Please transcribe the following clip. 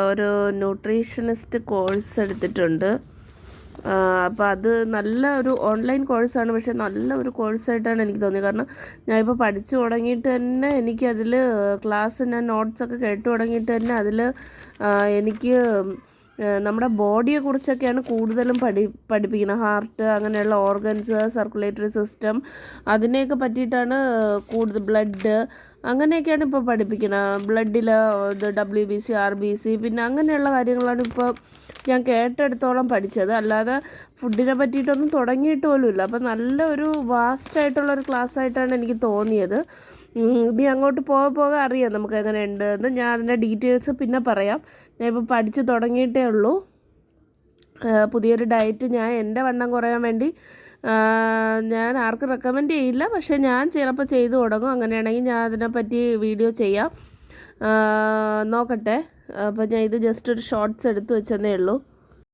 ഒരു nutritionist course എടുത്തിട്ടുണ്ട്. അപ്പോൾ അത് നല്ല ഒരു ഓൺലൈൻ കോഴ്സാണ്, പക്ഷേ നല്ല ഒരു കോഴ്സായിട്ടാണ് എനിക്ക് തോന്നിയത്. കാരണം ഞാനിപ്പോൾ പഠിച്ചു തുടങ്ങിയിട്ട് തന്നെ എനിക്കതിൽ ഞാൻ നോട്ട്സൊക്കെ കേട്ടു തുടങ്ങിയിട്ട് തന്നെ അതിൽ എനിക്ക് നമ്മുടെ ബോഡിയെക്കുറിച്ചൊക്കെയാണ് കൂടുതലും പഠിപ്പിക്കുന്നത്. ഹാർട്ട്, അങ്ങനെയുള്ള ഓർഗൻസ്, സർക്കുലേറ്ററി സിസ്റ്റം, അതിനെയൊക്കെ പറ്റിയിട്ടാണ് കൂടുതൽ. ബ്ലഡ്, അങ്ങനെയൊക്കെയാണ് ഇപ്പോൾ പഠിപ്പിക്കുന്നത്. ബ്ലഡിൽ ഇത് WBC, RBC, പിന്നെ അങ്ങനെയുള്ള കാര്യങ്ങളാണ് ഇപ്പോൾ ഞാൻ കേട്ടെടുത്തോളം പഠിച്ചത്. അല്ലാതെ ഫുഡിനെ പറ്റിയിട്ടൊന്നും തുടങ്ങിയിട്ട് പോലുമില്ല. അപ്പോൾ നല്ല ഒരു വാസ്റ്റായിട്ടുള്ളൊരു ക്ലാസ്സായിട്ടാണ് എനിക്ക് തോന്നിയത്. ഇനി അങ്ങോട്ട് പോകെ അറിയാം നമുക്ക് എങ്ങനെയുണ്ട് എന്ന്. ഞാൻ അതിൻ്റെ ഡീറ്റെയിൽസ് പിന്നെ പറയാം. ഞാൻ ഇപ്പോൾ പഠിച്ച് തുടങ്ങിയിട്ടേ ഉള്ളൂ. പുതിയൊരു ഡയറ്റ് ഞാൻ എൻ്റെ വണ്ണം കുറയാൻ വേണ്ടി ഞാൻ ആർക്കും റെക്കമെൻഡ് ചെയ്യില്ല, പക്ഷേ ഞാൻ ചിലപ്പോൾ ചെയ്തു തുടങ്ങും. അങ്ങനെയാണെങ്കിൽ ഞാൻ അതിനെപ്പറ്റി വീഡിയോ ചെയ്യാം. നോക്കട്ടെ. അപ്പോൾ ഞാൻ ഇത് ജസ്റ്റ് ഒരു ഷോർട്ട്സ് എടുത്ത് വെച്ചതേ ഉള്ളൂ.